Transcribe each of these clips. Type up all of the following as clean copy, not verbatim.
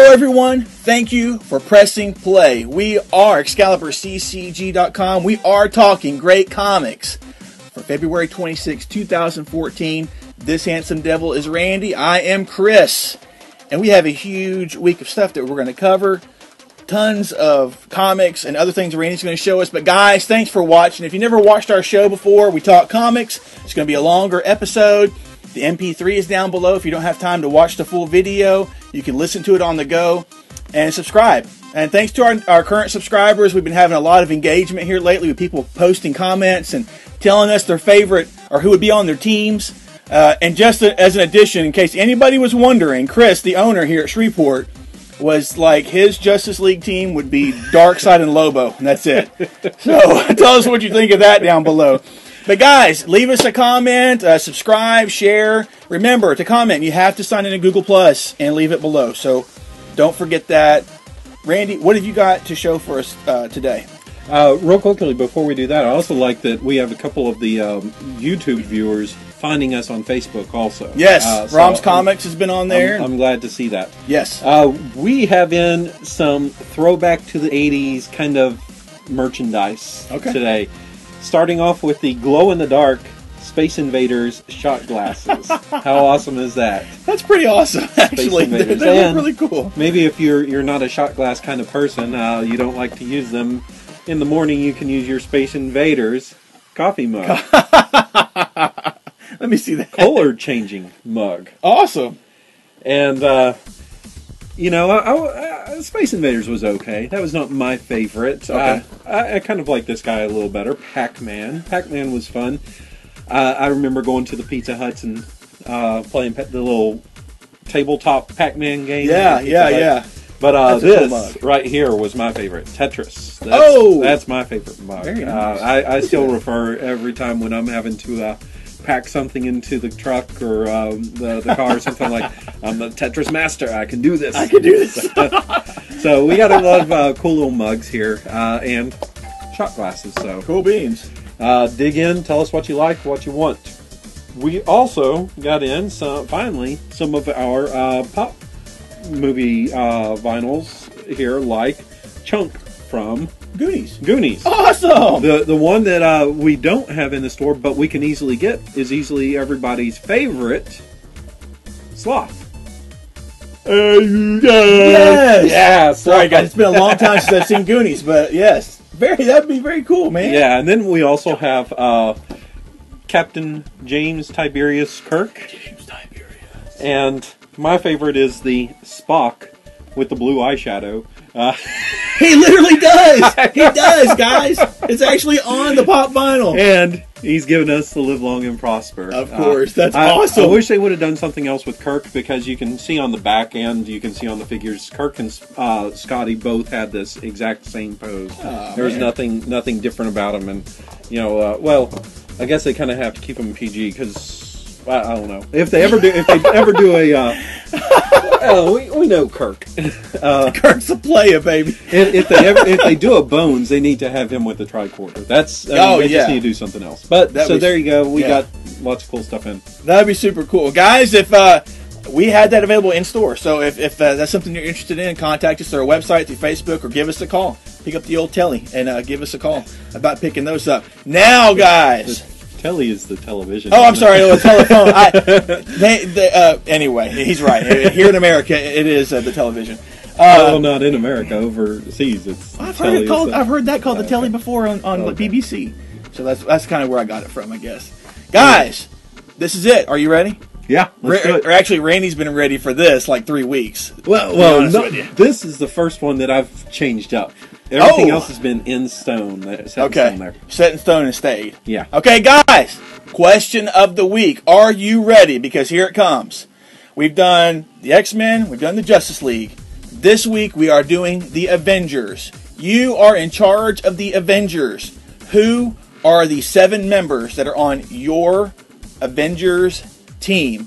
everyone, thank you for pressing play. We are ExcaliburCCG.com. We are talking great comics for February 26, 2014. This handsome devil is Randy. I am Chris. And we have a huge week of stuff that we're going to cover. Tons of comics and other things Randy's going to show us. But guys, thanks for watching. If you never watched our show before, we talk comics. It's going to be a longer episode. The MP3 is down below. If you don't have time to watch the full video, you can listen to it on the go and subscribe. And thanks to our current subscribers, we've been having a lot of engagement here lately with people posting comments and telling us their favorite or who would be on their teams. And just as an addition, in case anybody was wondering, Chris, the owner here at Shreveport, was like his Justice League team would be Darkseid and Lobo, and that's it. So tell us what you think of that down below. But guys, leave us a comment, subscribe, share. Remember, to comment, you have to sign into Google Plus and leave it below. So don't forget that. Randy, what have you got to show for us today? Real quickly, before we do that, I also like that we have a couple of the YouTube viewers finding us on Facebook also. Yes, Rom's Comics has been on there. I'm glad to see that. Yes. We have in some throwback to the 80s kind of merchandise today. Starting off with the glow-in-the-dark Space Invaders shot glasses. How awesome is that? That's pretty awesome, actually. They look really cool. Maybe if you're not a shot glass kind of person, you don't like to use them, in the morning you can use your Space Invaders coffee mug. Let me see that. Color-changing mug. Awesome. And, you know, Space Invaders was okay. That was not my favorite. Okay. I kind of like this guy a little better. Pac-Man. Pac-Man was fun. I remember going to the Pizza Huts and playing the little tabletop Pac-Man game. Yeah. But this right here was my favorite. Tetris. That's my favorite mug. Very nice. I still refer every time when I'm having to pack something into the truck or the car or something like, I'm the Tetris master. I can do this. I can do this. So we got a lot of cool little mugs here and shot glasses. So cool beans. Dig in. Tell us what you like, what you want. We also got in finally some of our pop movie vinyls here, like Chunk from Goonies. Awesome! The one that we don't have in the store, but we can easily get, is easily everybody's favorite, Sloth. Yes! Yeah, sorry guys, it's been a long time since I've seen Goonies, but yes. That'd be very cool, man. Yeah, and then we also have Captain James Tiberius Kirk. And my favorite is the Spock with the blue eyeshadow. He literally does! He does, guys! It's actually on the pop vinyl. And he's given us the Live Long and Prosper. Of course, that's awesome. I wish they would have done something else with Kirk, because you can see on the back end, you can see on the figures, Kirk and Scotty both had this exact same pose. There was nothing different about them, and you know, well, I guess they kind of have to keep them PG because. I don't know if they ever do a. We know Kirk. Kirk's a player, baby. If they do a Bones, they need to have him with the tricorder. They just need to do something else. But there you go. We got lots of cool stuff in. That'd be super cool, guys. If we had that available in store, so if that's something you're interested in, contact us through our website, through Facebook, or give us a call. Pick up the old telly and give us a call about picking those up. Now, guys. Telly is the television. Oh, I'm sorry, it was telephone. Anyway, he's right. Here in America, it is the television. Well, not in America. Overseas, it's. I've heard that called the telly before on BBC. So that's kind of where I got it from, I guess. Guys, this is it. Are you ready? Yeah. Actually, Randy's been ready for this like 3 weeks. Well, this is the first one that I've changed up. Everything else has been in stone. Set in stone and stayed. Yeah. Okay, guys. Question of the week. Are you ready? Because here it comes. We've done the X-Men. We've done the Justice League. This week we are doing the Avengers. You are in charge of the Avengers. Who are the 7 members that are on your Avengers team?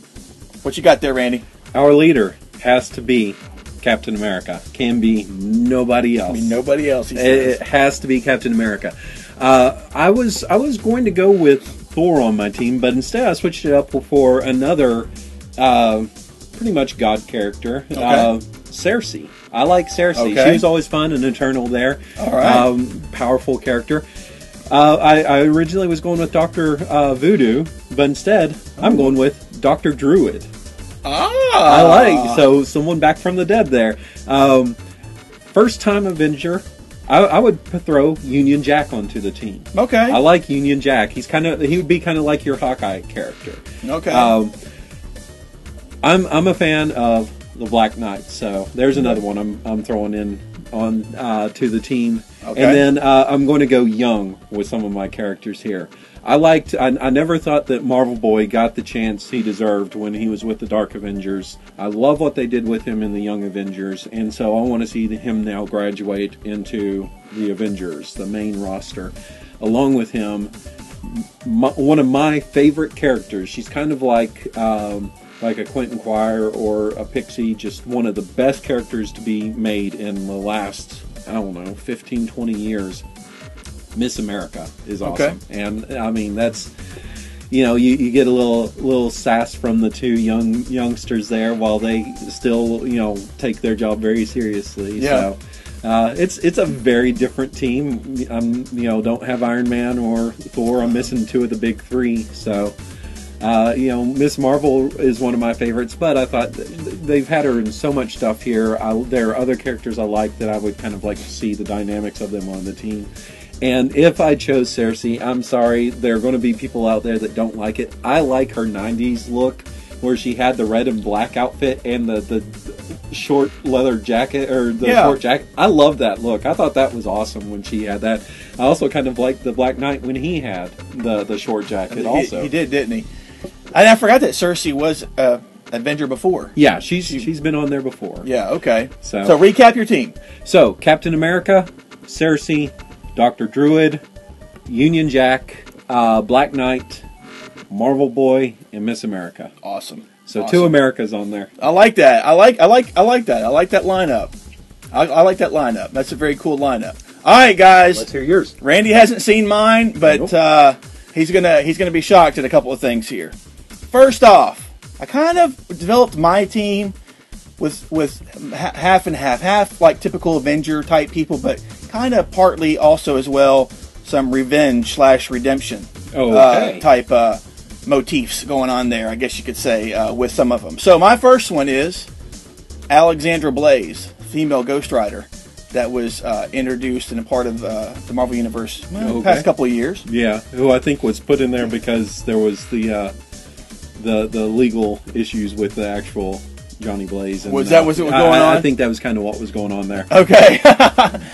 What you got there, Randy? Our leader has to be Captain America. Can be nobody else. Nobody else. It has to be Captain America. I was going to go with Thor on my team, but instead I switched it up for another pretty much God character. Okay. Cersei. I like Cersei. Okay. She was always fun and eternal there. All right. Powerful character. I originally was going with Dr. Voodoo, but instead I'm going with Dr. Druid. I like, so someone back from the dead there. First time Avenger. I would throw Union Jack onto the team. Okay. I like Union Jack. He would be kind of like your Hawkeye character. Okay. I'm a fan of the Black Knight, so there's another one I'm throwing in on to the team. Okay. And then I'm going to go young with some of my characters here. I never thought that Marvel Boy got the chance he deserved when he was with the Dark Avengers. I love what they did with him in the Young Avengers, and so I want to see him now graduate into the Avengers, the main roster. Along with him, one of my favorite characters. She's kind of like a Quentin Quire or a Pixie, just one of the best characters to be made in the last, 15, 20 years. Miss America is awesome. Okay. And I mean, that's, you get a little sass from the two youngsters there while they still, take their job very seriously. Yeah. So it's a very different team. Don't have Iron Man or Thor. I'm missing two of the big three. So, Miss Marvel is one of my favorites, but I thought they've had her in so much stuff here. There are other characters I like that I would kind of like to see the dynamics of them on the team. And if I chose Cersei, I'm sorry, there are going to be people out there that don't like it. I like her 90s look, where she had the red and black outfit and the short leather jacket, or the short jacket. I love that look. I thought that was awesome when she had that. I also kind of liked the Black Knight when he had the short jacket also. He did, didn't he? And I forgot that Cersei was Avenger before. Yeah, she's been on there before. Yeah, okay. So recap your team. So, Captain America, Cersei, Dr. Druid, Union Jack, Black Knight, Marvel Boy, and Miss America. Awesome. So two Americas on there. I like that. I like that. I like that lineup. I like that lineup. That's a very cool lineup. All right, guys. Let's hear yours. Randy hasn't seen mine, but he's gonna be shocked at a couple of things here. First off, I kind of developed my team with half and half like typical Avenger type people, but kind of partly also as well some revenge / redemption type motifs going on there, I guess you could say, with some of them. So my first one is Alexandra Blaze, female Ghost Rider, that was introduced and a part of the Marvel Universe the past couple of years. Yeah, who I think was put in there because there was the legal issues with the actual Johnny Blaze. And, was what was going on? I think that was kind of what was going on there. Okay.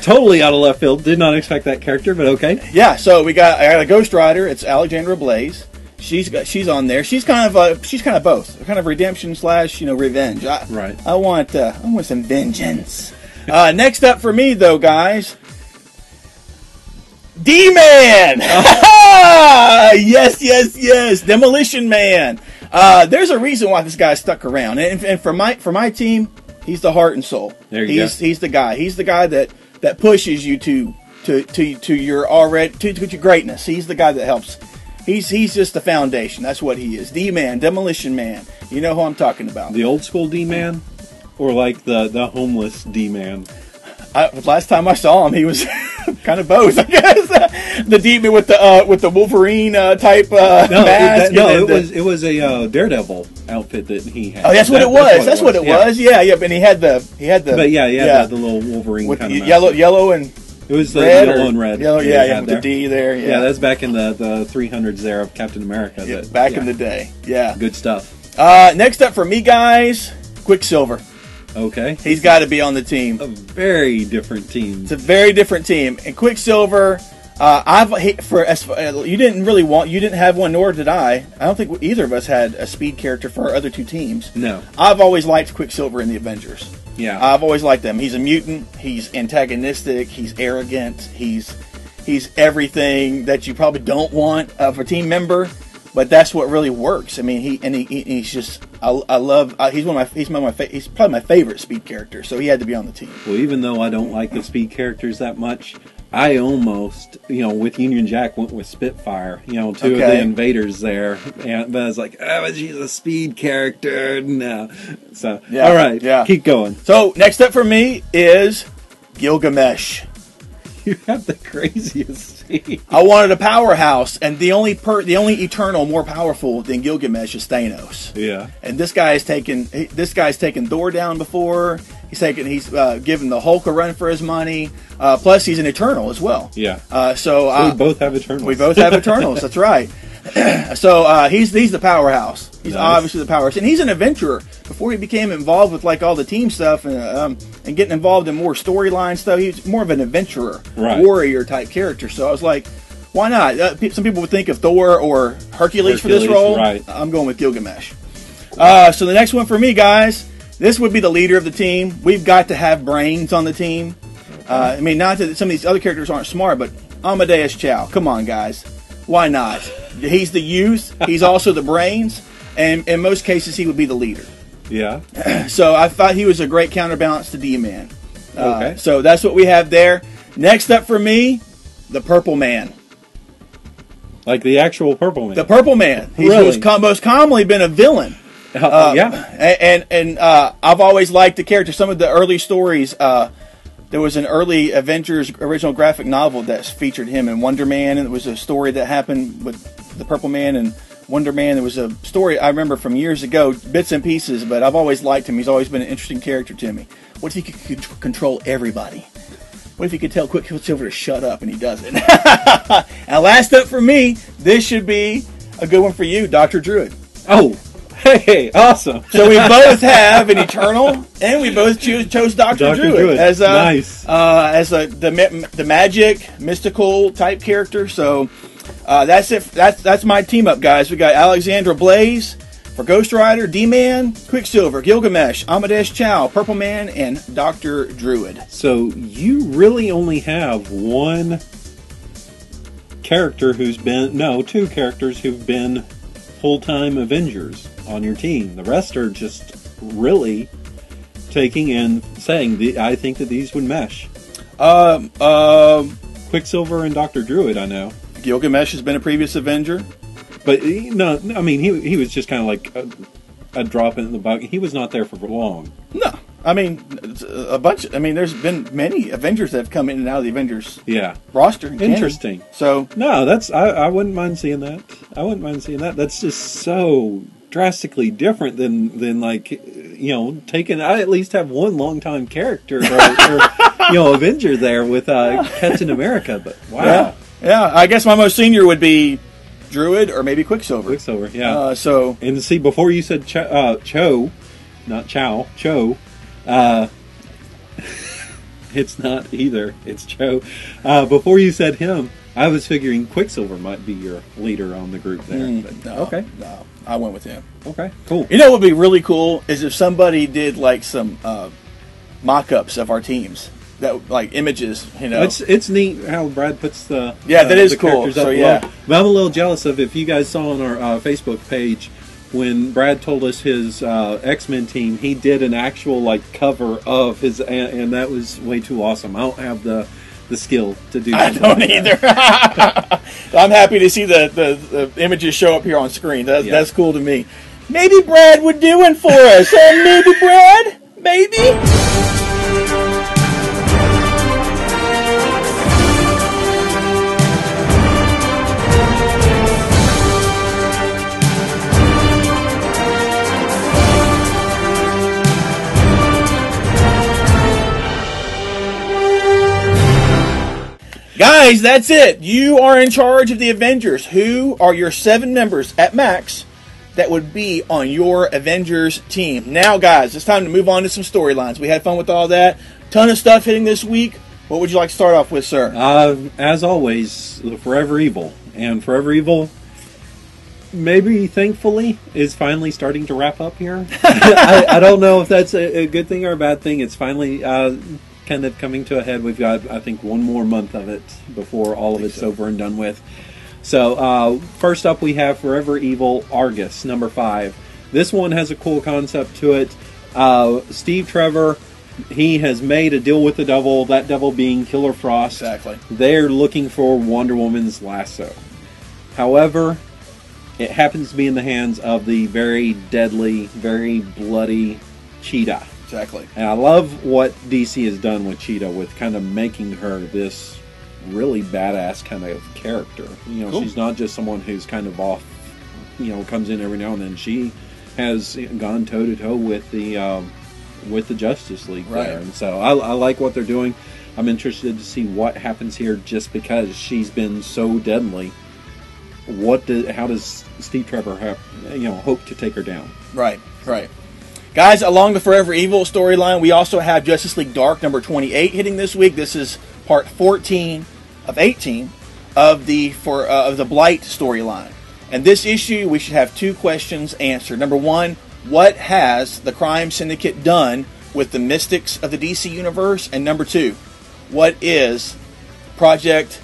Totally out of left field. Did not expect that character, but okay. Yeah, so I got a Ghost Rider. It's Alexandra Blaze. She's on there. She's kind of both, kind of redemption / revenge. Right. I want some vengeance. Next up for me though, guys, D-Man. Yes, Demolition Man. There's a reason why this guy stuck around, and for my team, he's the heart and soul. There you go. He's the guy. He's the guy that pushes you to your greatness. He's the guy that helps. He's just the foundation. That's what he is. D-Man, Demolition Man. You know who I'm talking about. The old school D-Man, or like the homeless D-Man. Last time I saw him, he was kind of both, I guess. The demon with the Wolverine type mask. It was a Daredevil outfit that he had. Oh, that's what it was. That's what it was. Yeah. But he had the. But yeah, the little Wolverine with kind of yellow and. It was the red yellow and red. Yellow, with the D there. Yeah, that's back in the 300s there of Captain America. In the day. Yeah. Good stuff. Next up for me, guys, Quicksilver. Okay. He's got to be on the team. A very different team. It's a very different team. And Quicksilver, you didn't have one, nor did I. I don't think either of us had a speed character for our other two teams. No. I've always liked Quicksilver in the Avengers. Yeah. I've always liked them. He's a mutant. He's antagonistic. He's arrogant. He's everything that you probably don't want of a team member. But that's what really works. I mean, he's just he's probably my favorite speed character. So he had to be on the team. Well, even though I don't like the speed characters that much, I almost, with Union Jack went with Spitfire. Two of the invaders there, but I was like, oh, but she's a speed character. No, so all right, keep going. So next up for me is Gilgamesh. You have the craziest scene. I wanted a powerhouse, and the only Eternal more powerful than Gilgamesh is Thanos. Yeah, and this guy's taken Thor down before. He's given the Hulk a run for his money. Plus, he's an Eternal as well. Yeah. So we both have Eternals. We both have Eternals. That's right. So he's the powerhouse. He's obviously the powerhouse, and he's an adventurer. Before he became involved with all the team stuff and getting involved in more storyline stuff, he's more of an adventurer, warrior type character. So I was like, why not? Some people would think of Thor or Hercules for this role. Right. I'm going with Gilgamesh. So the next one for me, guys. This would be the leader of the team. We've got to have brains on the team. Not that some of these other characters aren't smart, but Amadeus Cho. Come on, guys. Why not? He's the youth. He's also the brains. And in most cases, he would be the leader. Yeah. So I thought he was a great counterbalance to D-Man. Okay. So that's what we have there. Next up for me, the Purple Man. Like the actual Purple Man. The Purple Man. He's most commonly been a villain. And I've always liked the character. Some of the early stories, there was an early Avengers original graphic novel that featured him in Wonder Man, and it was a story that happened with the Purple Man and Wonder Man. There was a story I remember from years ago, bits and pieces, but I've always liked him. He's always been an interesting character to me. What if he could control everybody? What if he could tell Quicksilver to shut up and he doesn't? And last up for me, this should be a good one for you, Dr. Druid. Oh, hey, awesome. So we both have an Eternal, and we both chose Dr. Druid as the magic, mystical type character. So that's it. That's my team up, guys. We got Alexandra Blaze for Ghost Rider, D-Man, Quicksilver, Gilgamesh, Amadeus Cho, Purple Man, and Dr. Druid. So you really only have two characters who've been full-time Avengers on your team. The rest are just really taking and saying, I think that these would mesh. Quicksilver and Dr. Druid, I know. Gilgamesh has been a previous Avenger. But, he was just kind of like a drop in the bucket. He was not there for long. No. There's been many Avengers that have come in and out of the Avengers roster. Interesting. So no, I wouldn't mind seeing that. That's just so drastically different than taking. I at least have one longtime character or Avenger there with Captain America. But wow, yeah. I guess my most senior would be Druid or maybe Quicksilver. Yeah. And see, before you said Cho, not Chow, Cho. It's not either. It's Cho. Before you said him, I was figuring Quicksilver might be your leader on the group there. No, I went with him. Okay, cool. You know what would be really cool is if somebody did some mock-ups of our teams. That images, It's neat how Brad puts the that is cool. So but I'm a little jealous of if you guys saw on our Facebook page when Brad told us his X-Men team, he did an actual cover of his, and that was way too awesome. I don't have the skill to do that. I don't either. I'm happy to see the images show up here on screen. That's cool to me. Maybe Brad would do one for us. Maybe Brad? Maybe? Guys, that's it. You are in charge of the Avengers. Who are your 7 members at max that would be on your Avengers team? Now, guys, it's time to move on to some storylines. We had fun with all that. Ton of stuff hitting this week. What would you like to start off with, sir? As always, the Forever Evil. And Forever Evil, maybe, thankfully, is finally starting to wrap up here. I don't know if that's a good thing or a bad thing. It's finally kind of coming to a head. We've got, I think, one more month of it before all of it's over and done with. So, first up we have Forever Evil Argus, number 5. This one has a cool concept to it. Steve Trevor he has made a deal with the devil, that devil being Killer Frost. Exactly. They're looking for Wonder Woman's lasso. However, it happens to be in the hands of the very deadly, very bloody Cheetah. Exactly. And I love what DC has done with Cheetah, with kind of making her this really badass kind of character. You know, she's not just someone who's kind of off, you know, comes in every now and then. She has gone toe to toe with the Justice League there, and so I like what they're doing. I'm interested to see what happens here, just because she's been so deadly. How does Steve Trevor have, hope to take her down? Right. Guys, along the Forever Evil storyline, we also have Justice League Dark number 28 hitting this week. This is part 14 of 18 of the Blight storyline. And this issue, we should have 2 questions answered. Number 1, what has the Crime Syndicate done with the Mystics of the DC Universe? And number 2, what is Project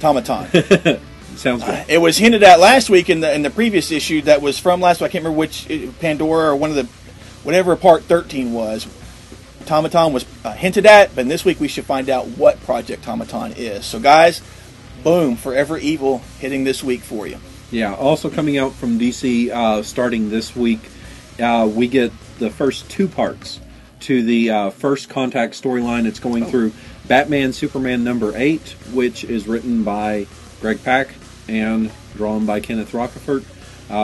Automaton? Sounds good. It was hinted at last week in the previous issue that was from last week. I can't remember which, Pandora or whatever part 13 was. Automaton was hinted at, but this week we should find out what Project Automaton is. So guys, boom, Forever Evil hitting this week for you. Yeah, also coming out from DC starting this week, we get the first 2 parts to the First Contact storyline. It's going through Batman Superman number 8, which is written by Greg Pak and drawn by Kenneth Rocafort.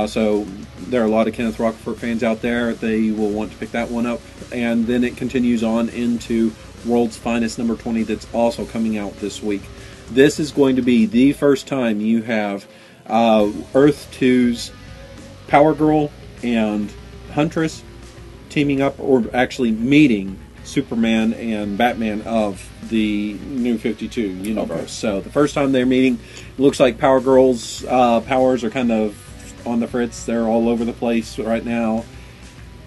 So there are a lot of Kenneth Rocafort fans out there. They will want to pick that one up. And then it continues on into World's Finest number 20 that's also coming out this week. This is going to be the first time you have Earth 2's Power Girl and Huntress teaming up, or actually meeting Superman and Batman of the New 52 universe. Okay. So the first time they're meeting, it looks like Power Girl's powers are kind of on the fritz. They're all over the place right now.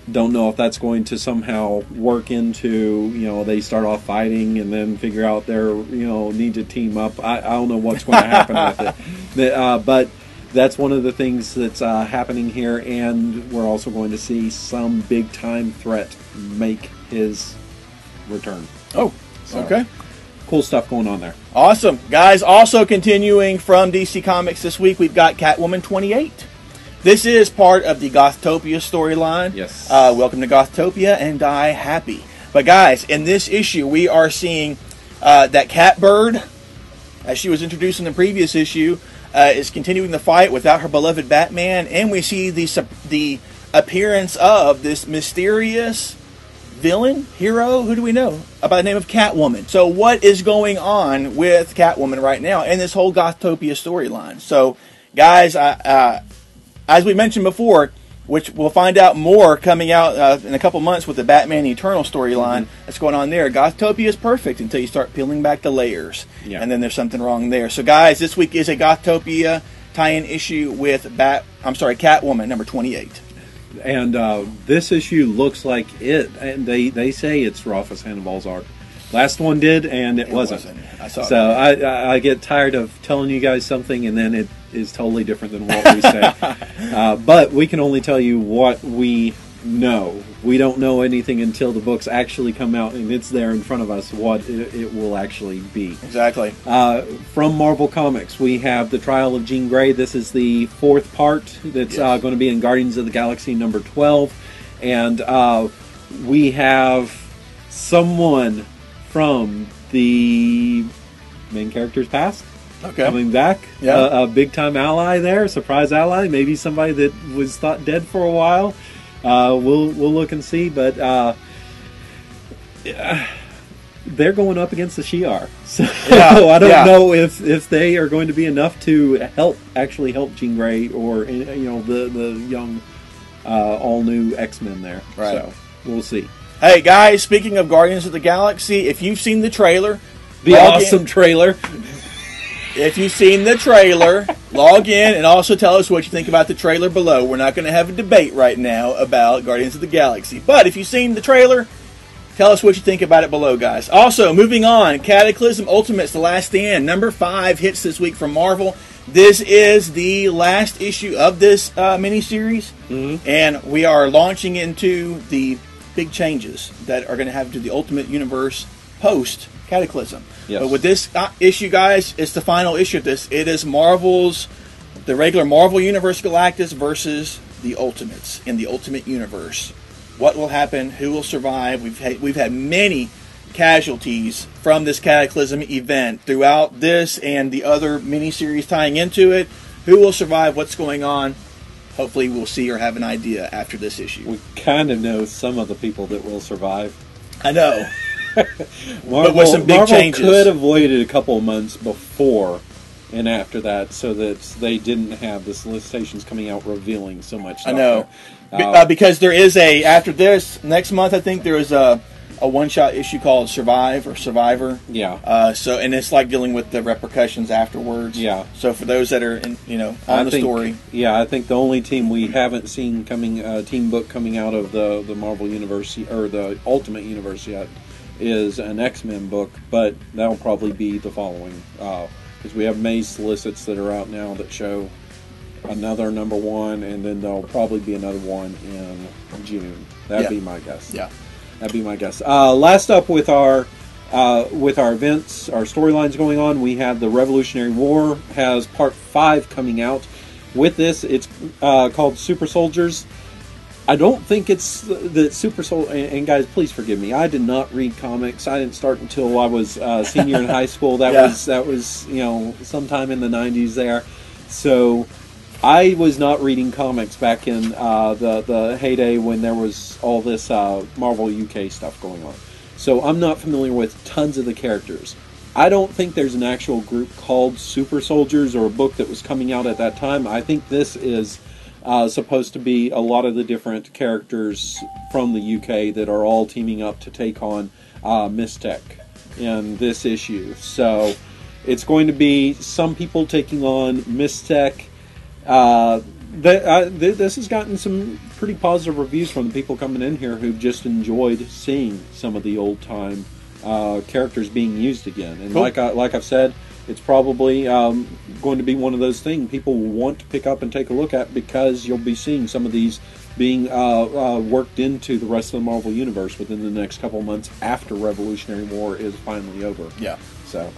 Don't know if that's going to somehow work into, they start off fighting and then figure out they're, need to team up. I don't know what's going to happen with it. But that's one of the things that's happening here, and we're also going to see some big-time threat make his return. Oh, so, okay. Cool stuff going on there. Awesome. Guys, also continuing from DC Comics this week, we've got Catwoman 28. This is part of the Gothtopia storyline. Yes. Welcome to Gothtopia and die happy. But guys, in this issue, we are seeing that Catbird, as she was introduced in the previous issue, is continuing the fight without her beloved Batman, and we see the appearance of this mysterious villain, hero, who do we know, by the name of Catwoman. So what is going on with Catwoman right now in this whole Gothtopia storyline? So, guys, as we mentioned before, which we'll find out more coming out in a couple months with the Batman Eternal storyline that's going on there. Gothtopia is perfect until you start peeling back the layers, and then there's something wrong there. So, guys, this week is a Gothtopia tie-in issue with Catwoman number 28. And this issue looks like it. And they say it's Ralphus Hannibal's art. Last one did, and it wasn't. I saw so I get tired of telling you guys something, and then it is totally different than what we say. But we can only tell you what we know. We don't know anything until the books actually come out, and it's there in front of us what it will actually be. Exactly. From Marvel Comics, we have The Trial of Jean Grey. This is the 4th part that's going to be in Guardians of the Galaxy number 12. And we have someone from the main character's past coming back. A big-time ally there, surprise ally. Maybe somebody that was thought dead for a while. We'll look and see, but they're going up against the Shi'ar. So I don't know if they are going to be enough to actually help Jean Grey or the young all new X-Men there. Right. So we'll see. Hey guys, speaking of Guardians of the Galaxy, if you've seen the trailer, trailer. If you've seen the trailer, log in and also tell us what you think about the trailer below. We're not going to have a debate right now about Guardians of the Galaxy. But if you've seen the trailer, tell us what you think about it below, guys. Also, moving on, Cataclysm Ultimates, The Last Stand, number 5 hits this week from Marvel. This is the last issue of this miniseries, and we are launching into the big changes that are going to happen to the Ultimate Universe post Cataclysm. Yes. But with this issue, guys, it's the final issue of this. It is Marvel's, the regular Marvel Universe Galactus versus the Ultimates in the Ultimate Universe. What will happen? Who will survive? We've had many casualties from this Cataclysm event throughout this and the other miniseries tying into it. Who will survive? What's going on? Hopefully we'll see or have an idea after this issue. We kind of know some of the people that will survive. I know. Marvel, but with some big changes. Could have waited a couple of months before and after that so that they didn't have the solicitations coming out revealing so much stuff. I know. Because there is after this, next month I think there is a one-shot issue called Survive or Survivor. Yeah. And it's like dealing with the repercussions afterwards. Yeah. So for those that are on the story. Yeah, I think the only team we haven't seen team book coming out of the Marvel Universe or the Ultimate Universe yet is an X-Men book, but that'll probably be the following because we have May's solicits that are out now that show another _1, and then there'll probably be another one in June. That'd be my guess. Yeah. That'd be my guess. Last up with our events, our storylines going on, we have the Revolutionary War has Part 5 coming out. With this, it's called Super Soldiers. I don't think it's the Super Soldier. And guys, please forgive me. I did not read comics. I didn't start until I was senior in high school. That was sometime in the 90s there. So I was not reading comics back in the heyday when there was all this Marvel UK stuff going on. So I'm not familiar with tons of the characters. I don't think there's an actual group called Super Soldiers or a book that was coming out at that time. I think this is supposed to be a lot of the different characters from the UK that are all teaming up to take on Mystech in this issue. So it's going to be some people taking on Mystech. This has gotten some pretty positive reviews from the people coming in here who've just enjoyed seeing some of the old time characters being used again. And cool. like I've said, it's probably going to be one of those things people will want to pick up and take a look at because you'll be seeing some of these being worked into the rest of the Marvel Universe within the next couple of months after Revolutionary War is finally over. Yeah. So.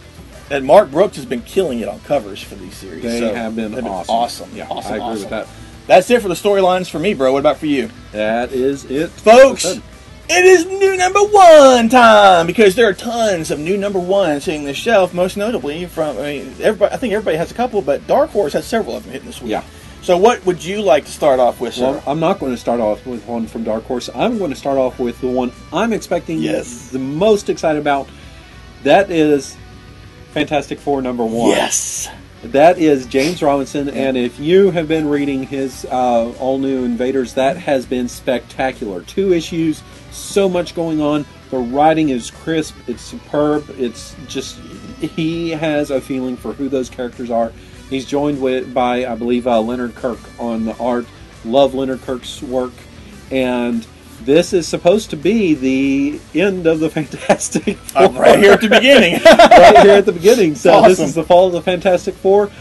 And Mark Brooks has been killing it on covers for these series. They have been awesome. Yeah, I agree with that. That's it for the storylines for me, bro. What about for you? That is it. Folks, it is new #1 time because there are tons of new #1s hitting the shelf, most notably from, everybody. I think everybody has a couple, but Dark Horse has several of them hitting this week. Yeah. So what would you like to start off with, sir? Well, I'm not going to start off with one from Dark Horse. I'm going to start off with the one I'm expecting the most excited about. That is Fantastic Four #1. Yes. That is James Robinson, and if you have been reading his all-new Invaders, that has been spectacular. 2 issues, so much going on. The writing is crisp, it's superb, it's just, he has a feeling for who those characters are. He's joined by, I believe, Leonard Kirk on the art. Love Leonard Kirk's work, and this is supposed to be the end of the Fantastic Four. Right here at the beginning. Right here at the beginning. So awesome. This is the fall of the Fantastic Four.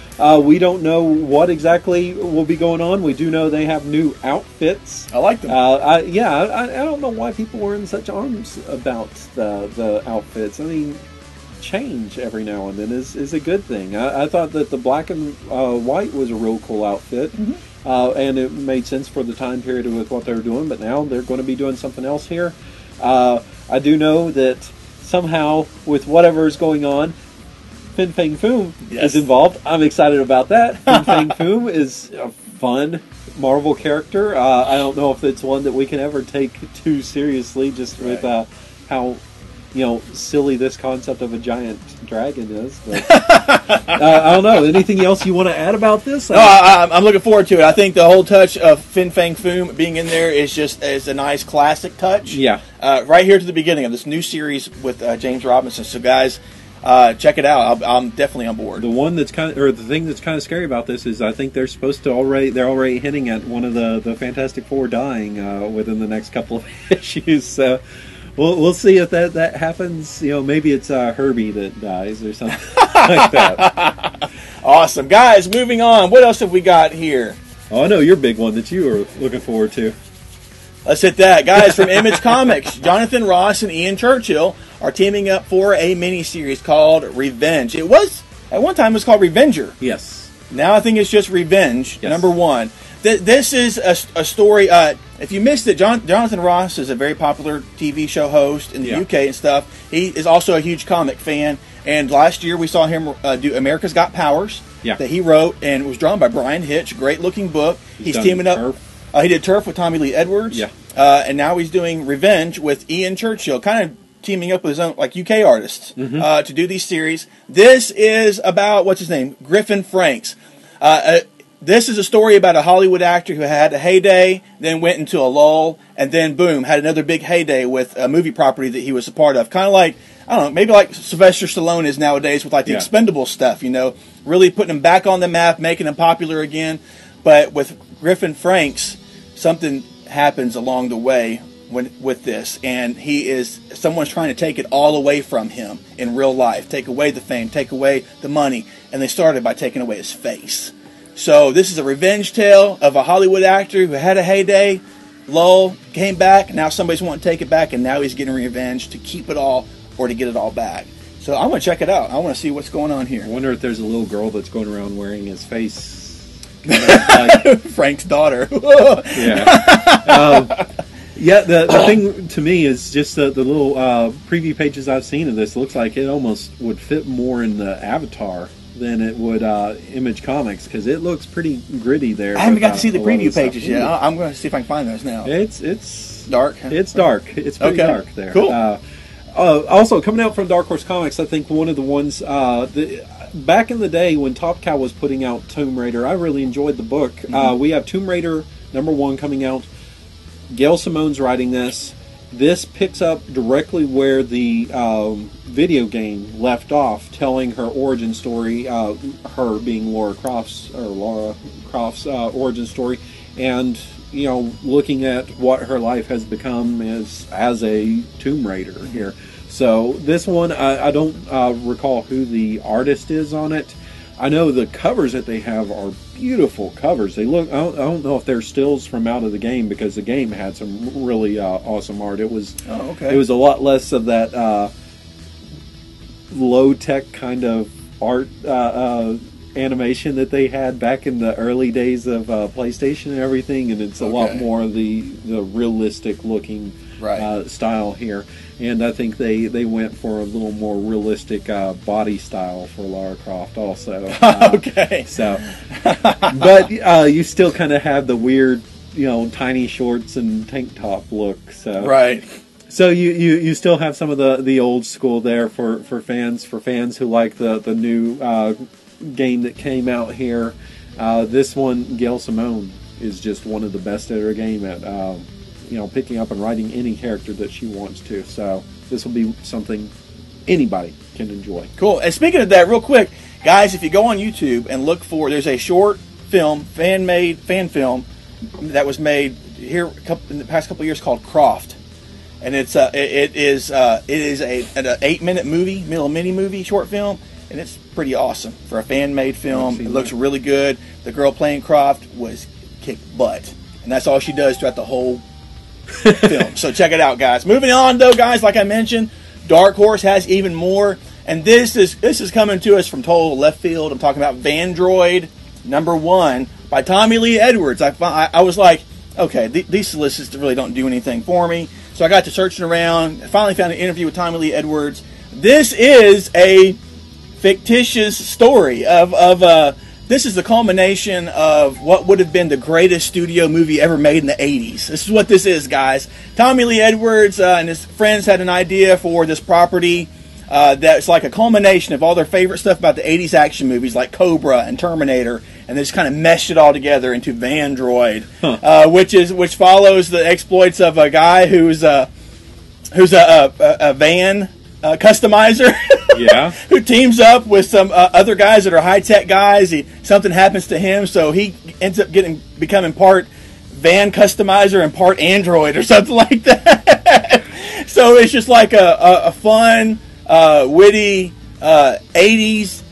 We don't know what exactly will be going on. We do know they have new outfits. I like them. I don't know why people were in such arms about the outfits. I mean, change every now and then is a good thing. I thought that the black and white was a real cool outfit. Mm-hmm. And it made sense for the time period with what they were doing, but now they're going to be doing something else here. I do know that somehow, with whatever is going on, Fin Fang Foom is involved. I'm excited about that. Fin Fang Foom is a fun Marvel character. I don't know if it's one that we can ever take too seriously, just with how silly this concept of a giant dragon is. But, I don't know. Anything else you want to add about this? No, I'm looking forward to it. I think the whole touch of Fin Fang Foom being in there is a nice classic touch. Yeah. Right here to the beginning of this new series with James Robinson. So, guys, check it out. I'm definitely on board. The thing that's kind of scary about this is I think they're supposed to they're already hinting at one of the Fantastic Four dying within the next couple of issues. So. We'll see if that happens. Maybe it's Herbie that dies or something like that. Awesome. Guys, moving on. What else have we got here? Oh, I know your big one that you are looking forward to. Let's hit that. Guys, from Image Comics, Jonathan Ross and Ian Churchill are teaming up for a miniseries called Revenge. It was, at one time, it was called Revenger. Yes. Now I think it's just Revenge, number one. This is a story. If you missed it, Jonathan Ross is a very popular TV show host in the UK and stuff. He is also a huge comic fan. And last year we saw him do America's Got Powers that he wrote, and it was drawn by Brian Hitch. Great looking book. He's teaming up. He did Turf with Tommy Lee Edwards. Yeah. And now he's doing Revenge with Ian Churchill, kind of teaming up with his own UK artists to do these series. This is about, what's his name? Griffin Franks. This is a story about a Hollywood actor who had a heyday, then went into a lull, and then boom, had another big heyday with a movie property that he was a part of. Kind of like, I don't know, maybe like Sylvester Stallone is nowadays with like the Expendable stuff, you know, really putting him back on the map, making him popular again. But with Griffin Franks, something happens along the way with this, and someone's trying to take it all away from him in real life, take away the fame, take away the money, and they started by taking away his face. So this is a revenge tale of a Hollywood actor who had a heyday, lull, came back, now somebody's wanting to take it back, and now he's getting revenge to keep it all or to get it all back. So I'm going to check it out. I want to see what's going on here. I wonder if there's a little girl that's going around wearing his face. Frank's daughter. The thing to me is just the little preview pages I've seen of this. It looks like it almost would fit more in the Avatar than it would Image Comics, because it looks pretty gritty there. I haven't got to see the preview pages yet. I'm going to see if I can find those now. It's dark. It's dark. It's pretty dark there. Cool. Also, coming out from Dark Horse Comics, I think one of the ones back in the day when Top Cow was putting out Tomb Raider, I really enjoyed the book. We have Tomb Raider #1 coming out. Gail Simone's writing this. This picks up directly where the video game left off, telling her origin story, her being Lara Croft's origin story, and looking at what her life has become as a Tomb Raider here. So this one, I don't recall who the artist is on it. I know the covers that they have are beautiful covers. They look, I don't know if they're stills from out of the game, because the game had some really awesome art. It was it was a lot less of that low-tech kind of art animation that they had back in the early days of PlayStation and everything, and it's a lot more of the realistic looking style here. And I think they went for a little more realistic body style for Lara Croft also. So, but you still kind of have the weird, tiny shorts and tank top look. So So you still have some of the old school there for fans who like the new game that came out here. This one, Gail Simone is just one of the best at her game at picking up and writing any character that she wants to. So this will be something anybody can enjoy. Cool. And speaking of that, real quick, guys, if you go on YouTube and look for, there's a short film, fan film that was made here in the past couple of years called Croft, and it is an 8-minute movie, mini movie, short film, and it's pretty awesome for a fan-made film. It looks really good. The girl playing Croft was kick butt, and that's all she does throughout the whole film. So check it out, guys. Moving on, though, guys, like I mentioned, Dark Horse has even more, and this is coming to us from total left field. I'm talking about Vandroid #1 by Tommy Lee Edwards. I was like, okay, these solicits really don't do anything for me. So I got to searching around. I finally found an interview with Tommy Lee Edwards. This is a fictitious story this is the culmination of what would have been the greatest studio movie ever made in the 80s. This is what this is, guys. Tommy Lee Edwards and his friends had an idea for this property that's like a culmination of all their favorite stuff about the 80s action movies like Cobra and Terminator, and they just kind of meshed it all together into Vandroid, which follows the exploits of a guy who's a van customizer. Who teams up with some other guys that are high-tech guys. Something happens to him, so he ends up becoming part van customizer and part android or something like that. So it's just like a fun, witty 80s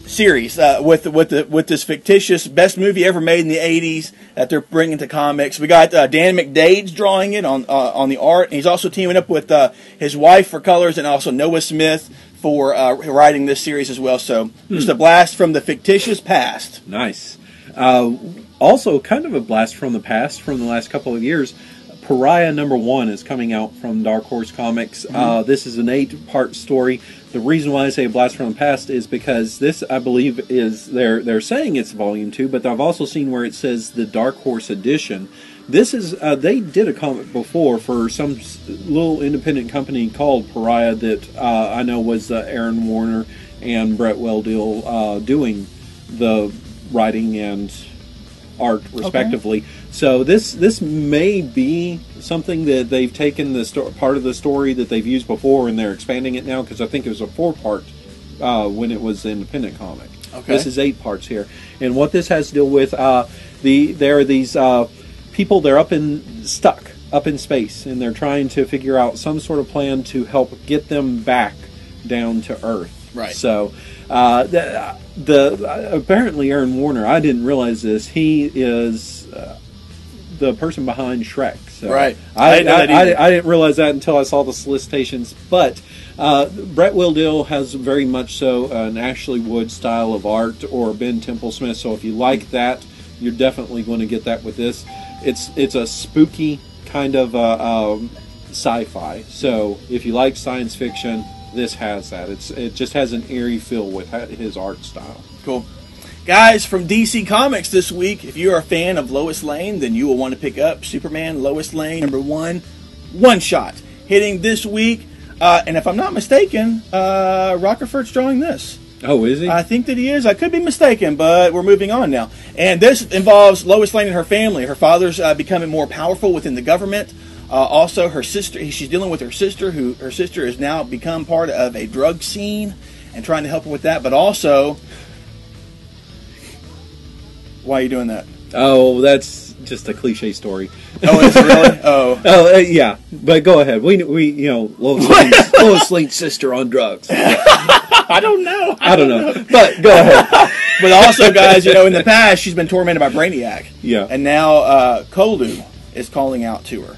series with this fictitious best movie ever made in the 80s that they're bringing to comics. We got Dan McDade's drawing it on the art, and he's also teaming up with his wife for colors, and also Noah Smith for writing this series as well. So just a blast from the fictitious past. Nice. Also, kind of a blast from the past from the last couple of years. Pariah #1 is coming out from Dark Horse Comics. This is an 8-part story. The reason why I say a blast from the past is because this, I believe, is they're saying it's volume 2, but I've also seen where it says the Dark Horse edition. This is they did a comic before for some little independent company called Pariah that I know was Aaron Warner and Brett Weldill doing the writing and art respectively. So this may be something that they've taken the part of the story that they've used before and they're expanding it now, because I think it was a 4-part when it was the independent comic. This is 8 parts here, and what this has to do with there are these people, they're stuck up in space, and they're trying to figure out some sort of plan to help get them back down to Earth. Right. So apparently Aaron Warner, I didn't realize this, he is the person behind Shrek. So right. I didn't realize that until I saw the solicitations. But Brett Weldill has very much so an Ashley Wood style of art, or Ben Templesmith. So if you like that, you're definitely going to get that with this. It's a spooky kind of sci-fi. So if you like science fiction, this has that. It just has an eerie feel with his art style. Cool. Guys, from DC Comics this week, if you are a fan of Lois Lane, then you will want to pick up Superman Lois Lane #1 one-shot. Hitting this week, and if I'm not mistaken, Rockefeller's drawing this. Oh, is he? I think that he is. I could be mistaken, but we're moving on now. And this involves Lois Lane and her family. Her father's becoming more powerful within the government. Also, her sister, she's dealing with her sister, her sister has now become part of a drug scene and trying to help her with that. But also, why are you doing that? Oh, that's just a cliche story. Oh, is it really? Oh, yeah. But go ahead. We Lois Lane's sister on drugs. I don't know. I don't know. But go ahead. But also, guys, in the past she's been tormented by Brainiac. Yeah. And now Kolu is calling out to her.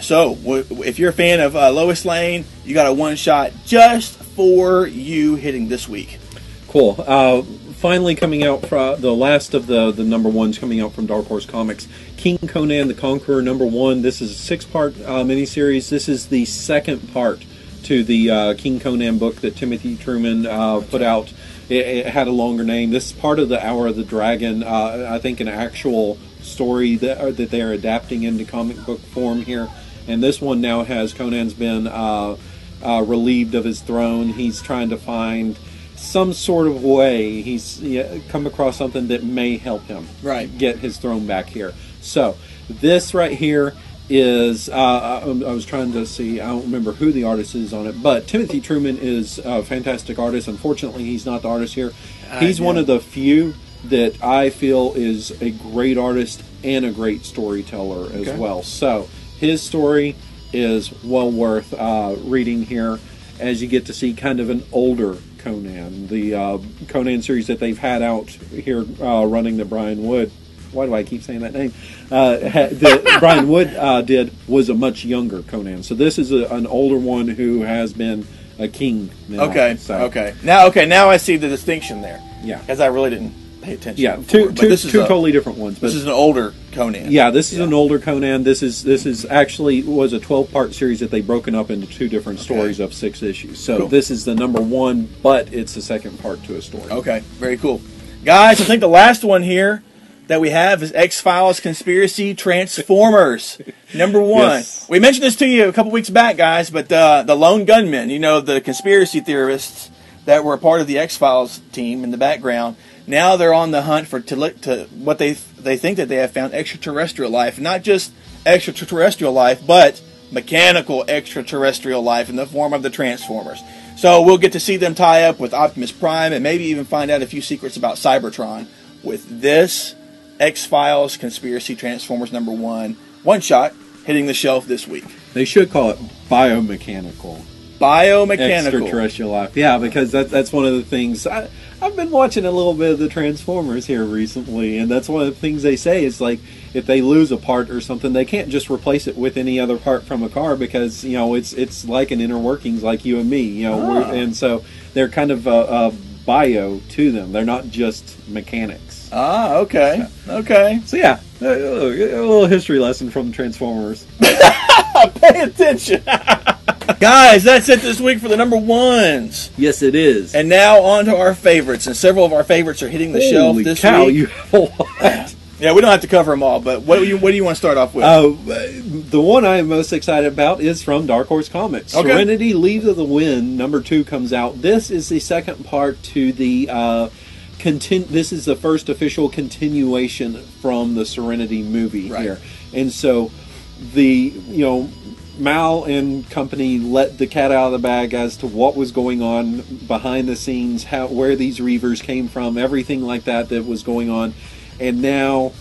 So if you're a fan of Lois Lane, you got a one-shot just for you hitting this week. Cool. Finally coming out from the last of the #1s coming out from Dark Horse Comics, King Conan the Conqueror #1. This is a 6-part miniseries. This is the second part to the King Conan book that Timothy Truman put out. It had a longer name. This is part of the Hour of the Dragon. I think an actual story that they are adapting into comic book form here. And this one now has Conan's been relieved of his throne. He's trying to find some sort of way. He's come across something that may help him get his throne back here. So this right here is I was trying to see, I don't remember who the artist is on it, but Timothy Truman is a fantastic artist. Unfortunately, he's not the artist here. He's one of the few that I feel is a great artist and a great storyteller as well. So his story is well worth reading here, as you get to see kind of an older Conan. The Conan series that they've had out here running the Brian Wood. Why do I keep saying that name? Brian Wood did was a much younger Conan. So this is an older one who has been a king now. Okay. Now I see the distinction there. Yeah. Because I really didn't pay attention. Yeah, two totally different ones. This is an older Conan. Yeah, this is an older Conan. This is actually was a 12-part series that they've broken up into 2 different stories of 6 issues. So this is the #1, but it's the second part to a story. Okay, very cool. Guys, I think the last one here that we have is X-Files Conspiracy Transformers #1. Yes. We mentioned this to you a couple weeks back, guys, but the lone gunmen, the conspiracy theorists that were a part of the X-Files team in the background, now they're on the hunt for to what they think that they have found extraterrestrial life. Not just extraterrestrial life, but mechanical extraterrestrial life in the form of the Transformers. So we'll get to see them tie up with Optimus Prime and maybe even find out a few secrets about Cybertron with this X-Files Conspiracy Transformers #1 one-shot hitting the shelf this week. They should call it biomechanical Biomechanical. Extraterrestrial life. Yeah, because that's one of the things. I've been watching a little bit of the Transformers here recently, and that's one of the things they say is like if they lose a part or something, they can't just replace it with any other part from a car because it's like an inner workings like you and me, and so they're kind of bio to them. They're not just mechanics. Okay. Okay. So yeah, a little history lesson from Transformers. Pay attention. Guys, that's it this week for the number ones. Yes, it is. And now on to our favorites. And several of our favorites are hitting the shelf this week. You have a lot. Yeah, we don't have to cover them all, but what do you want to start off with? The one I am most excited about is from Dark Horse Comics. Okay. Serenity, Leaves of the Wind, number 2 comes out. This is the second part to the... this is the first official continuation from the Serenity movie here. And so the, Mal and company let the cat out of the bag as to what was going on behind the scenes, where these Reavers came from, everything like that was going on. And now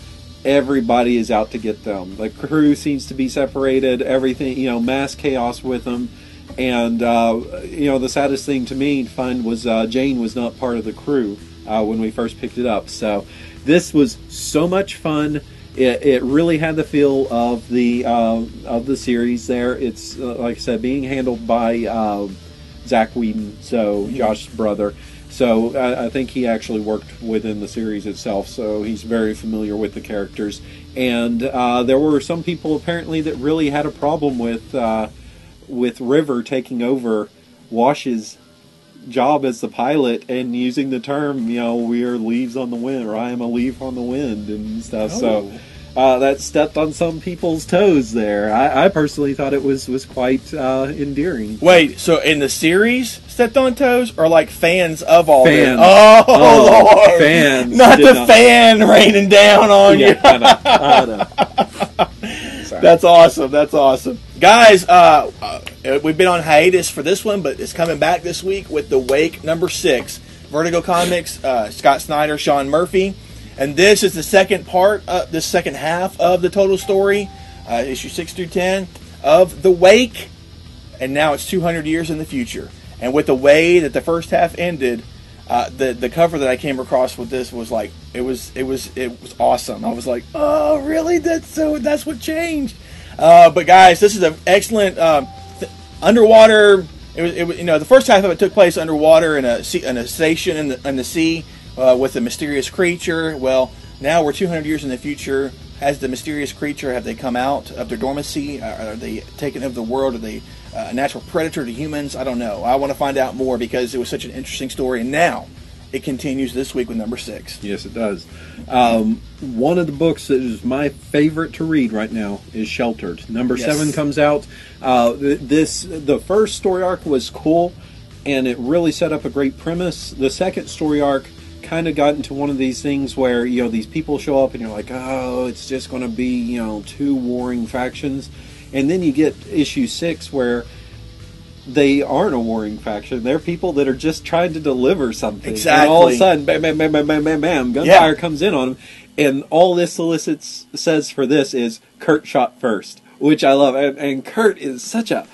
everybody is out to get them. The crew seems to be separated, everything, mass chaos with them. And, the saddest thing to me to find was Jane was not part of the crew when we first picked it up. So this was so much fun. It really had the feel of the series there. It's, like I said, being handled by Zach Whedon, so Josh's brother. So I think he actually worked within the series itself, so he's very familiar with the characters. And there were some people apparently that really had a problem with River taking over Wash's job as the pilot and using the term, we are leaves on the wind, or I am a leaf on the wind and stuff. So that stepped on some people's toes there. I personally thought it was quite endearing. Wait, so in the series stepped on toes, or like fans of all fans? This? Oh, Lord. Fans. Not the fan raining down on you. I know. That's awesome. That's awesome. Guys, we've been on hiatus for this one, but it's coming back this week with The Wake number 6. Vertigo Comics, Scott Snyder, Sean Murphy. And this is the second part, the second half of the total story, issue 6 through 10 of The Wake. And now it's 200 years in the future. And with the way that the first half ended, the cover that I came across with this was like, it was awesome. I was like, oh, really? That's what changed. But guys, this is an excellent underwater. It was the first half of it took place underwater in a station in the sea with a mysterious creature. Well, now we're 200 years in the future. Has the mysterious creature, have they come out of their dormancy? Are they taken over the world? Are they a natural predator to humans? I don't know. I want to find out more because it was such an interesting story. And now it continues this week with number 6. Yes, it does. One of the books that is my favorite to read right now is Sheltered. Number 7 comes out. The first story arc was cool, and it really set up a great premise. The second story arc kind of got into one of these things where these people show up and you're like, oh, it's just going to be 2 warring factions, and then you get issue 6 where they aren't a warring faction. They're people that are just trying to deliver something. Exactly. And all of a sudden, bam, bam, bam, bam, bam, bam, bam, gunfire comes in on them, and all this says for this is Kurt shot first, which I love. And Kurt is such a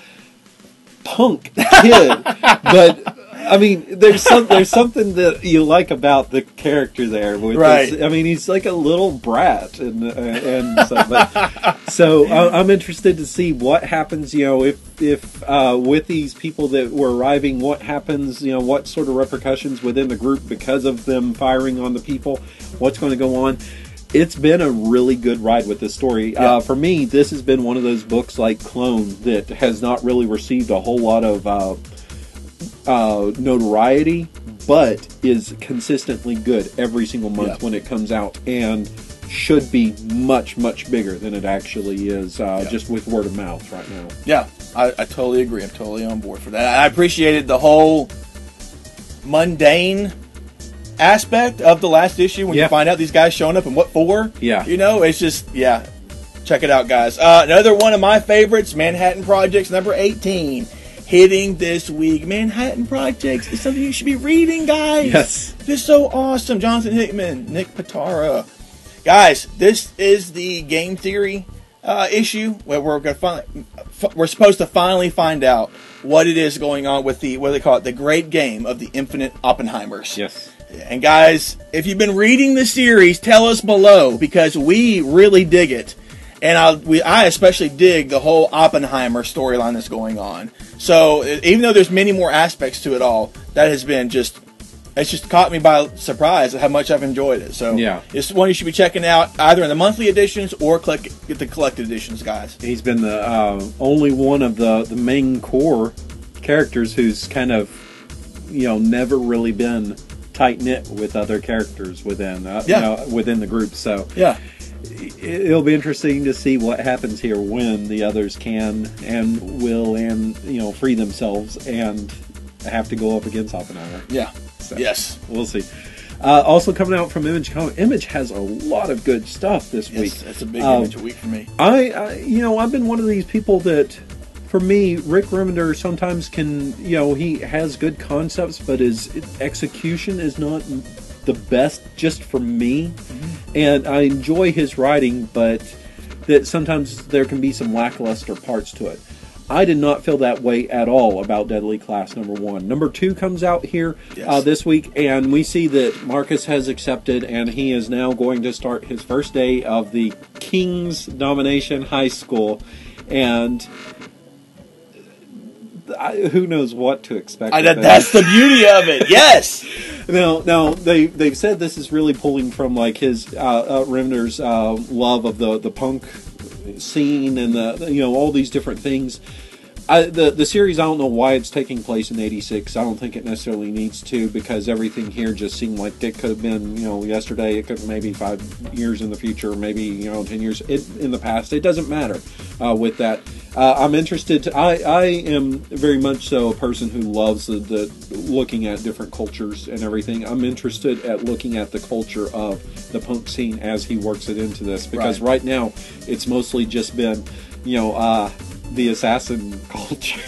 punk kid, but I mean, there's something that you like about the character there. With this, I mean, he's like a little brat, and stuff. But, so I'm interested to see what happens. If with these people that were arriving, what happens? What sort of repercussions within the group because of them firing on the people? What's going to go on? It's been a really good ride with this story. For me, this has been one of those books like Clone that has not really received a whole lot of notoriety, but is consistently good every single month when it comes out, and should be much, much bigger than it actually is, just with word of mouth right now. Yeah, I totally agree. I'm totally on board for that. I appreciated the whole mundane aspect of the last issue when you find out these guys showing up and what for. Yeah. It's just, check it out, guys. Another one of my favorites, Manhattan Projects, number 18. Hitting this week. Manhattan Projects is something you should be reading, guys. Yes. This is so awesome. Jonathan Hickman, Nick Pitara. Guys, this is the game theory issue where we're supposed to finally find out what it is going on with what they call it, the great game of the infinite Oppenheimers. Yes. And guys, if you've been reading the series, tell us below, because we really dig it. And I especially dig the whole Oppenheimer storyline that's going on. So even though there's many more aspects to it all, that has been it's just caught me by surprise at how much I've enjoyed it. So yeah, it's one you should be checking out either in the monthly editions or get the collected editions, guys. He's been the only one of the main core characters who's kind of, never really been tight knit with other characters within within the group. So yeah, it'll be interesting to see what happens here when the others can and will free themselves and have to go up against Oppenheimer. Yeah. So, yes, we'll see. Also coming out from Image Comics. Image has a lot of good stuff this week. It's a big Image week for me. I've been one of these people that, for me, Rick Remender sometimes can, he has good concepts, but his execution is not the best just for me. Mm-hmm. And I enjoy his writing, but that sometimes there can be some lackluster parts to it. I did not feel that way at all about Deadly Class #1. #2 comes out here this week, and we see that Marcus has accepted, and he is now going to start his first day of the King's Domination High School, and who knows what to expect. That's the beauty of it. Yes. Now they've said this is really pulling from like his Remender's love of the punk scene and the all these different things. The series, I don't know why it's taking place in '86. I don't think it necessarily needs to, because everything here just seemed like it could have been yesterday. It could maybe 5 years in the future, maybe 10 years in the past. It doesn't matter with that. I'm interested. I am very much so a person who loves the looking at different cultures and everything. I'm interested at looking at the culture of the punk scene as he works it into this, because right now it's mostly just been the assassin culture.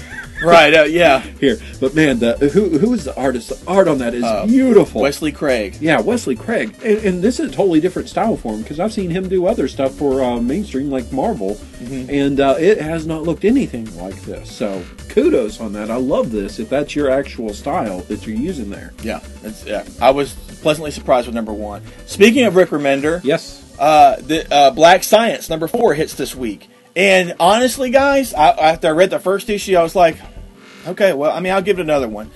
Right, yeah. Here. But man, who is the artist? The art on that is beautiful. Wesley Craig. Yeah, Wesley Craig. And this is a totally different style for him, because I've seen him do other stuff for mainstream, like Marvel, and it has not looked anything like this. So kudos on that. I love this, if that's your actual style that you're using there. Yeah. I was pleasantly surprised with #1. Speaking of Rick Remender, yes, the Black Science #4 hits this week. And honestly, guys, after I read the first issue, I was like, okay, well, I'll give it another one.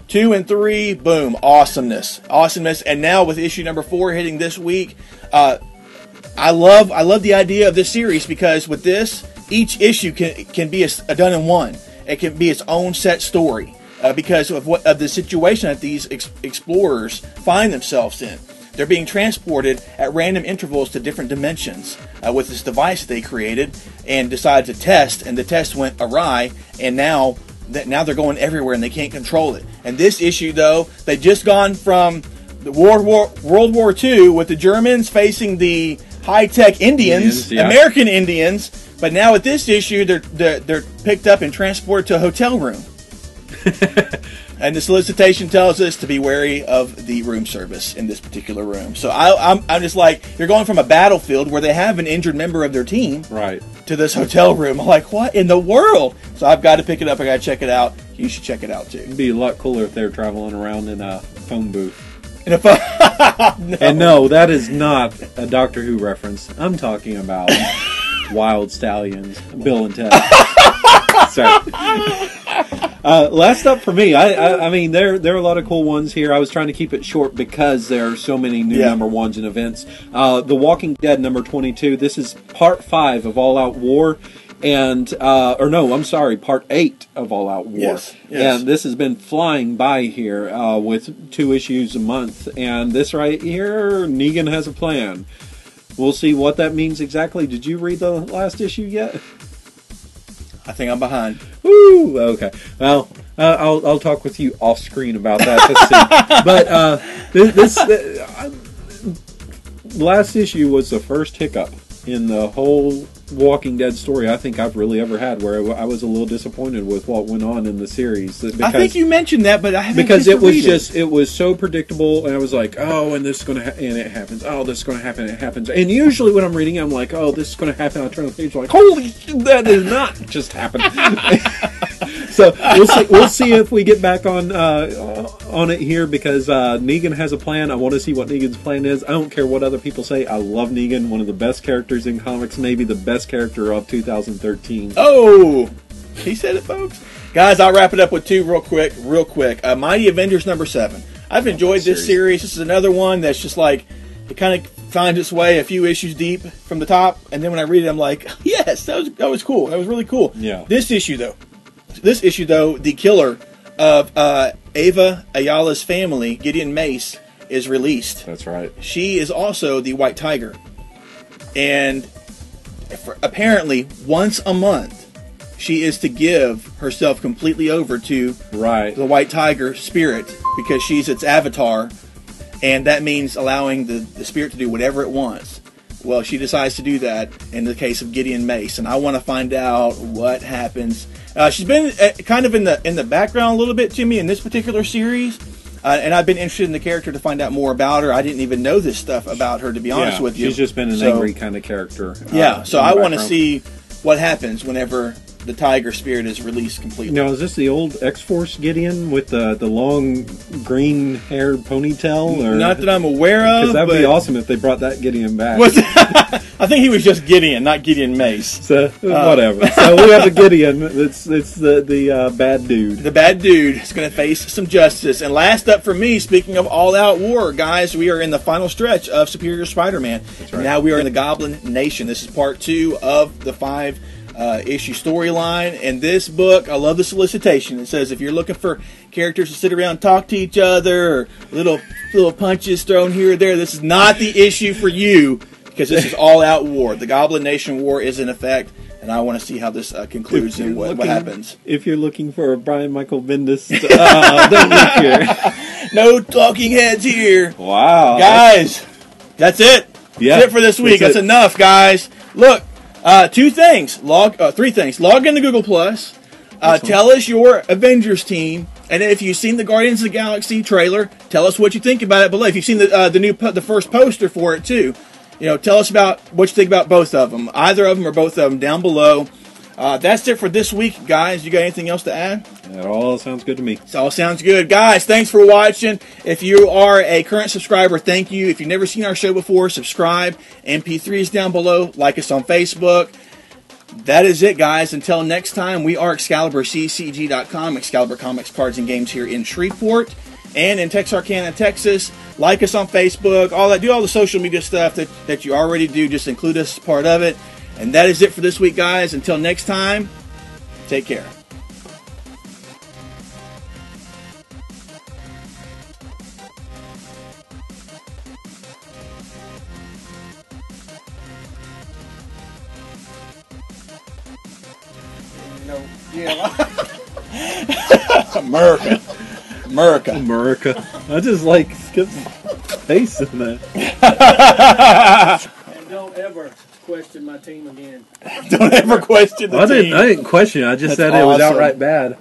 2 and 3, boom, awesomeness. And now with issue #4 hitting this week, I love the idea of this series, because with this, each issue can be a done in one. It can be its own set story because of the situation that these explorers find themselves in. They're being transported at random intervals to different dimensions with this device that they created and decided to test, and the test went awry, and now they're going everywhere and they can't control it. And this issue, though, they've just gone from the World War II with the Germans facing the high-tech Indians, American Indians, but now with this issue, they're picked up and transported to a hotel room. And the solicitation tells us to be wary of the room service in this particular room. So I'm just like, you're going from a battlefield where they have an injured member of their team, right, to this hotel room. I'm like, what in the world? So I've got to pick it up. I got to check it out. You should check it out too. It'd be a lot cooler if they were traveling around in a phone booth. In a phone? No. And no, that is not a Doctor Who reference. I'm talking about Wild Stallions, Bill and Ted. Sorry. Last up for me, I mean, there are a lot of cool ones here. I was trying to keep it short because there are so many new #1s and events. The Walking Dead #22. This is part 5 of All Out War, and part 8 of All Out War. Yes. And this has been flying by here with 2 issues a month. And this right here, Negan has a plan. We'll see what that means exactly. Did you read the last issue yet? I think I'm behind. Woo! Okay. Well, I'll talk with you off screen about that to see. But this last issue was the first hiccup in the whole Walking Dead story I think I've really ever had, where I was a little disappointed with what went on in the series. Because, I think you mentioned that, but I haven't. Because it was so predictable, and I was like, oh, and this is going to and it happens. Oh, this is going to happen. It happens. And usually when I'm reading, I'm like, oh, this is going to happen. I turn the page like, holy shit, that did not just happen. So we'll see if we get back on it here, because Negan has a plan. I want to see what Negan's plan is. I don't care what other people say. I love Negan, one of the best characters in comics, maybe the best character of 2013. Oh, he said it, folks. Guys, I'll wrap it up with two real quick. Mighty Avengers #7. I've enjoyed this series. This is another one that's just like, it kind of finds its way a few issues deep from the top, and then when I read it, I'm like, yes, that was cool. That was really cool. Yeah. This issue, though, the killer of Ava Ayala's family, Gideon Mace, is released. That's right. She is also the White Tiger. And apparently, once a month, she is to give herself completely over to the White Tiger spirit, because she's its avatar. And that means allowing the spirit to do whatever it wants. Well, she decides to do that in the case of Gideon Mace. And I want to find out what happens. She's been kind of in the background a little bit to me in this particular series, and I've been interested in the character to find out more about her. I didn't even know this stuff about her, to be honest with you. She's just been an angry kind of character. So I want to see what happens whenever the tiger spirit is released completely. Now, is this the old X-Force Gideon with the long green-haired ponytail? Or? Not that I'm aware of. Because that would be awesome if they brought that Gideon back. I think he was just Gideon, not Gideon Mace. So, whatever. So we have a Gideon. It's the bad dude. The bad dude is going to face some justice. And last up for me, speaking of all-out war, guys, we are in the final stretch of Superior Spider-Man. That's right. Now we are in the Goblin Nation. This is part 2 of the 5 issue storyline. And this book, I love the solicitation. It says if you're looking for characters to sit around and talk to each other, or little punches thrown here or there, this is not the issue for you, because this is all out war. The Goblin Nation war is in effect, and I want to see how this concludes and what happens. If you're looking for a Brian Michael Bendis, don't look here. No talking heads here. Wow, guys, that's it. Yeah, that's it for this week. That's enough, guys. Look. 3 things. Log into Google Plus. Tell us your Avengers team, and if you've seen the Guardians of the Galaxy trailer, tell us what you think about it below. If you've seen the first poster for it too, tell us about what you think about both of them, either of them or both of them, down below. That's it for this week, guys. You got anything else to add? That all sounds good to me. It all sounds good. Guys, thanks for watching. If you are a current subscriber, thank you. If you've never seen our show before, subscribe. MP3 is down below. Like us on Facebook. That is it, guys. Until next time, we are ExcaliburCCG.com, Excalibur Comics, Cards, and Games here in Shreveport and in Texarkana, Texas. Like us on Facebook, all that. Do all the social media stuff that you already do. Just include us as part of it. And that is it for this week, guys. Until next time, take care. America. I just like skip face in that. And don't ever question my team again. Don't ever question the team. I didn't question it. I just said it was outright bad.